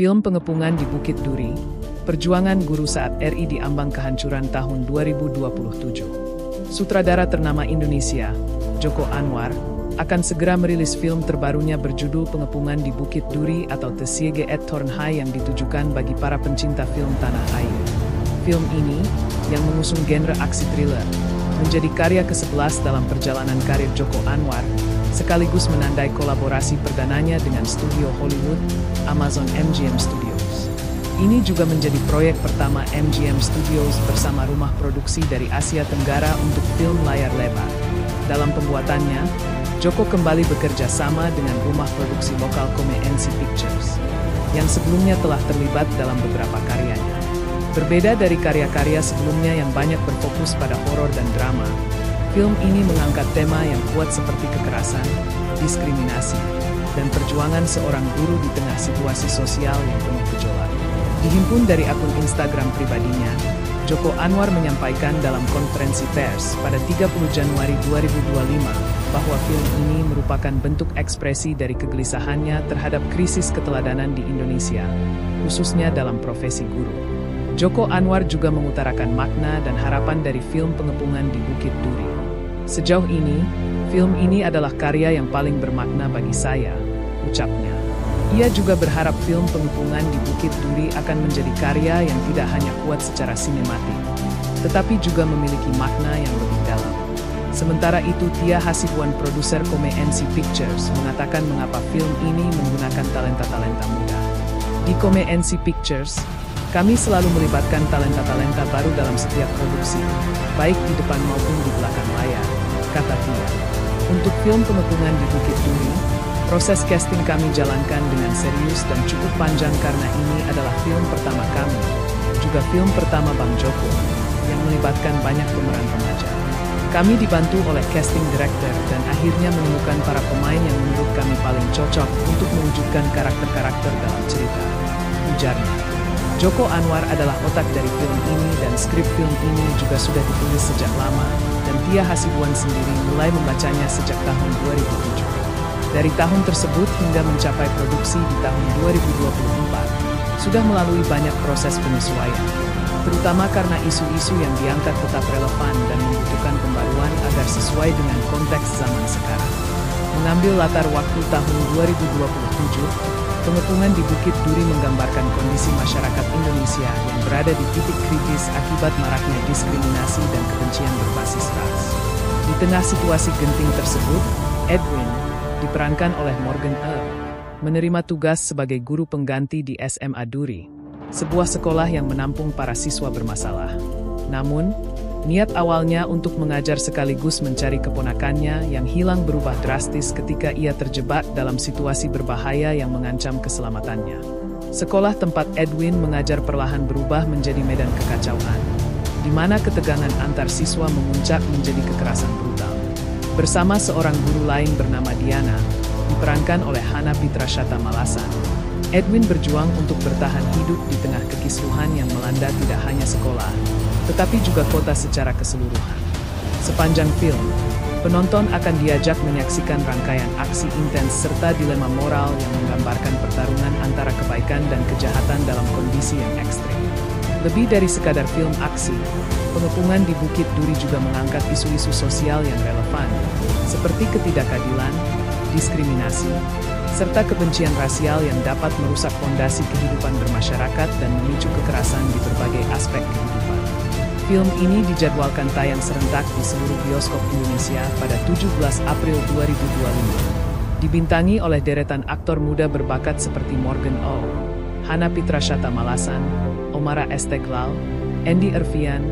Film Pengepungan di Bukit Duri, Perjuangan Guru Saat RI Diambang Kehancuran tahun 2027. Sutradara ternama Indonesia, Joko Anwar, akan segera merilis film terbarunya berjudul Pengepungan di Bukit Duri atau Tesiege et Tornhai yang ditujukan bagi para pencinta film tanah air. Film ini, yang mengusung genre aksi thriller, menjadi karya ke-11 dalam perjalanan karir Joko Anwar, sekaligus menandai kolaborasi perdananya dengan studio Hollywood, Amazon MGM Studios. Ini juga menjadi proyek pertama MGM Studios bersama rumah produksi dari Asia Tenggara untuk film layar lebar. Dalam pembuatannya, Joko kembali bekerja sama dengan rumah produksi lokal Come NC Pictures, yang sebelumnya telah terlibat dalam beberapa karyanya. Berbeda dari karya-karya sebelumnya yang banyak berfokus pada horor dan drama, film ini mengangkat tema yang kuat seperti kekerasan, diskriminasi, dan perjuangan seorang guru di tengah situasi sosial yang penuh gejolak. Dihimpun dari akun Instagram pribadinya, Joko Anwar menyampaikan dalam konferensi pers pada 30 Januari 2025 bahwa film ini merupakan bentuk ekspresi dari kegelisahannya terhadap krisis keteladanan di Indonesia, khususnya dalam profesi guru. Joko Anwar juga mengutarakan makna dan harapan dari film Pengepungan di Bukit Duri. Sejauh ini, film ini adalah karya yang paling bermakna bagi saya, ucapnya. Ia juga berharap film Pengepungan di Bukit Duri akan menjadi karya yang tidak hanya kuat secara sinematik, tetapi juga memiliki makna yang lebih dalam. Sementara itu, Tia Hasibuan, produser Come NC Pictures, mengatakan mengapa film ini menggunakan talenta-talenta muda. Di Come NC Pictures, kami selalu melibatkan talenta-talenta baru dalam setiap produksi, baik di depan maupun di belakang layar, kata Tia. Untuk film Pengepungan di Bukit Duri, proses casting kami jalankan dengan serius dan cukup panjang karena ini adalah film pertama kami, juga film pertama Bang Joko, yang melibatkan banyak pemeran remaja. Kami dibantu oleh casting director dan akhirnya menemukan para pemain yang menurut kami paling cocok untuk mewujudkan karakter-karakter dalam cerita, ujarnya. Joko Anwar adalah otak dari film ini dan skrip film ini juga sudah ditulis sejak lama, dan Tia Hasibuan sendiri mulai membacanya sejak tahun 2007. Dari tahun tersebut hingga mencapai produksi di tahun 2024, sudah melalui banyak proses penyesuaian, terutama karena isu-isu yang diangkat tetap relevan dan membutuhkan pembaruan agar sesuai dengan konteks zaman sekarang. Mengambil latar waktu tahun 2027, Pengepungan di Bukit Duri menggambarkan kondisi masyarakat Indonesia yang berada di titik kritis akibat maraknya diskriminasi dan kebencian berbasis ras. Di tengah situasi genting tersebut, Edwin, diperankan oleh Morgan Earl, menerima tugas sebagai guru pengganti di SMA Duri, sebuah sekolah yang menampung para siswa bermasalah. Namun, niat awalnya untuk mengajar sekaligus mencari keponakannya yang hilang berubah drastis ketika ia terjebak dalam situasi berbahaya yang mengancam keselamatannya. Sekolah tempat Edwin mengajar perlahan berubah menjadi medan kekacauan, di mana ketegangan antar siswa memuncak menjadi kekerasan brutal. Bersama seorang guru lain bernama Diana, diperankan oleh Hana Pitrasyata Malasan, Edwin berjuang untuk bertahan hidup di tengah kekisruhan yang melanda tidak hanya sekolah, tetapi juga kota secara keseluruhan. Sepanjang film, penonton akan diajak menyaksikan rangkaian aksi intens serta dilema moral yang menggambarkan pertarungan antara kebaikan dan kejahatan dalam kondisi yang ekstrim. Lebih dari sekadar film aksi, Pengepungan di Bukit Duri juga mengangkat isu-isu sosial yang relevan, seperti ketidakadilan, diskriminasi, serta kebencian rasial yang dapat merusak fondasi kehidupan bermasyarakat dan memicu kekerasan di berbagai aspek kehidupan. Film ini dijadwalkan tayang serentak di seluruh bioskop Indonesia pada 17 April 2025. Dibintangi oleh deretan aktor muda berbakat seperti Morgan Earl, Hana Pitrasyata Malasan, Omara Esteglal, Andy Ervian,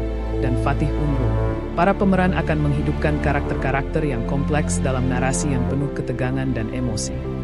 dan Fatih Unrul. Para pemeran akan menghidupkan karakter-karakter yang kompleks dalam narasi yang penuh ketegangan dan emosi.